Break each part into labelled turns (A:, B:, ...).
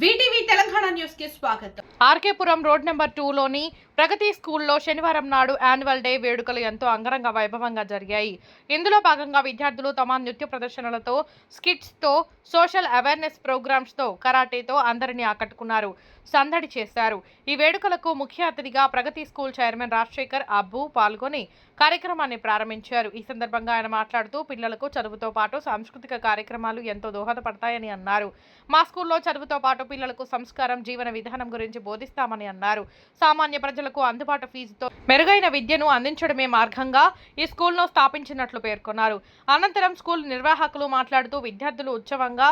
A: VTV Telangana news కి స్వాగతం.
B: RK Puram road number 2 లోని ప్రగతి స్కూల్లో శనివారం నాడు యాన్యువల్ డే వేడుకలు ఎంతో అంగరంగ వైభవంగా జరిగాయి. ఇందులో భాగంగా విద్యార్థులు తమ నృత్య ప్రదర్శనలతో, స్కిట్స్ తో, సోషల్ అవేర్నెస్ ప్రోగ్రామ్స్ తో, కరాటేతో అందరినీ ఆకట్టుకున్నారు, సందడి చేశారు. ఈ వేడుకలకు ముఖ్య అతిథిగా ప్రగతి స్కూల్ చైర్మన్ రాజశేఖర్ అబ్బు పాల్గొని కార్యక్రమాన్ని ప్రారంభించారు. ఈ సందర్భంగా ఆయన మాట్లాడుతూ పిల్లలకు చదువుతో పాటు సాంస్కృతిక కార్యక్రమాలు ఎంతో దోహదపడతాయని అన్నారు. మా స్కూల్లో చదువుతో పాటు పిల్లలకు సంస్కారం, జీవన విధానం గురించి బోధిస్తామని అన్నారు. సామాన్య ప్రజలకు అందుబాటు ఫీజుతో మెరుగైన విద్యను అందించడమే మార్గంగా ఈ స్కూల్ను స్థాపించినట్లు పేర్కొన్నారు. అనంతరం స్కూల్ నిర్వాహకులు మాట్లాడుతూ విద్యార్థులు ఉత్సవంగా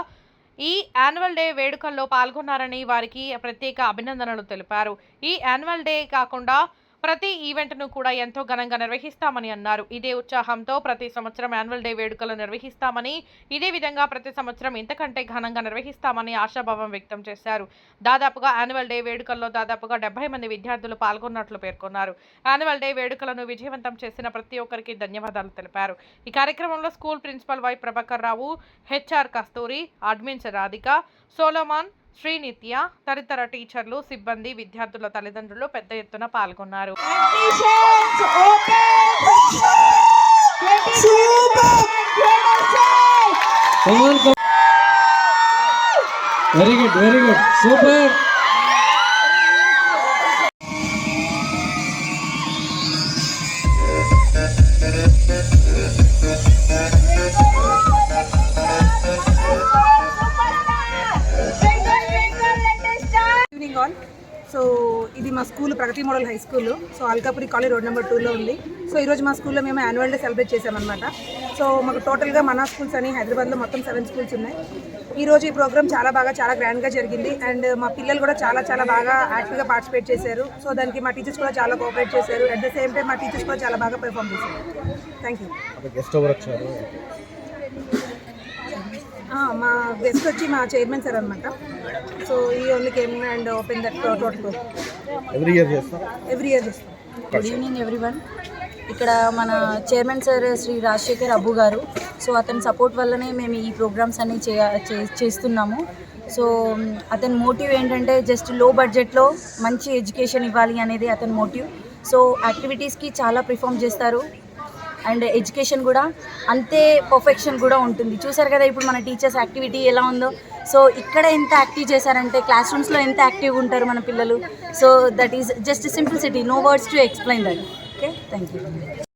B: ఈ యాన్యువల్ డే వేడుకల్లో పాల్గొన్నారని వారికి ప్రత్యేక అభినందనలు తెలిపారు. ఈ యాన్యువల్ డే కాకుండా ప్రతి ఈవెంట్ను కూడా ఎంతో ఘనంగా నిర్వహిస్తామని అన్నారు. ఇదే ఉత్సాహంతో ప్రతి సంవత్సరం యాన్యువల్ డే వేడుకలు నిర్వహిస్తామని, ఇదే విధంగా ప్రతి సంవత్సరం ఇంతకంటే ఘనంగా నిర్వహిస్తామని ఆశాభావం వ్యక్తం చేశారు. దాదాపుగా యాన్యువల్ డే వేడుకల్లో దాదాపుగా 70 మంది విద్యార్థులు పాల్గొన్నట్లు పేర్కొన్నారు. యాన్యువల్ డే వేడుకలను విజయవంతం చేసిన ప్రతి ఒక్కరికి ధన్యవాదాలు తెలిపారు. ఈ కార్యక్రమంలో school principal why Prabhakar Rao, HR Kasturi, admins Radhika, Solomon, Srinitya తదితర టీచర్లు, సిబ్బంది, విద్యార్థుల తల్లిదండ్రులు పెద్ద ఎత్తున పాల్గొన్నారు.
C: Very good super.
D: సో ఇది మా school Pragati model high school. So Alkapuri college road number 2లో ఉంది. సో ఈరోజు మా స్కూల్లో మేము యాన్యువల్ డే సెలబ్రేట్ చేసామన్నమాట. సో మాకు టోటల్గా మన స్కూల్స్ అని హైదరాబాద్లో మొత్తం 7 స్కూల్స్ ఉన్నాయి. ఈరోజు ఈ ప్రోగ్రామ్ చాలా గ్రాండ్గా జరిగింది అండ్ మా పిల్లలు కూడా చాలా బాగా యాక్టివ్గా పార్టిసిపేట్ చేశారు. సో దానికి మా టీచర్స్ కూడా చాలా కోఆపరేట్ చేశారు. అట్ ద సేమ్ టైం మా టీచర్స్ కూడా చాలా బాగా పెర్ఫామ్ చేశారు. Thank you. మా గెస్ట్ వచ్చి మా చైర్మన్ సార్ అనమాట. సో ఈ only came and open that total every year చేస్తాం.
E: Good evening everyone. ఇక్కడ మన చైర్మన్ సార్ శ్రీ రాజశేఖర్ అబ్బు గారు. సో అతని సపోర్ట్ వల్లనే మేము ఈ ప్రోగ్రామ్స్ అన్ని చేస్తున్నాము. సో అతని మోటివ్ ఏంటంటే జస్ట్ లో బడ్జెట్లో మంచి ఎడ్యుకేషన్ ఇవ్వాలి అనేది అతని మోటివ్. సో యాక్టివిటీస్కి చాలా ప్రిఫార్మ్ చేస్తారు అండ్ ఎడ్యుకేషన్ కూడా అంతే పర్ఫెక్షన్ కూడా ఉంటుంది. చూసారు కదా ఇప్పుడు మన టీచర్స్ యాక్టివిటీ ఎలా ఉందో. సో ఇక్కడ ఎంత యాక్టివ్ చేశారంటే క్లాస్ రూమ్స్లో ఎంత యాక్టివ్గా ఉంటారు మన పిల్లలు. So that is just simplicity, no words to explain that. Okay, thank you.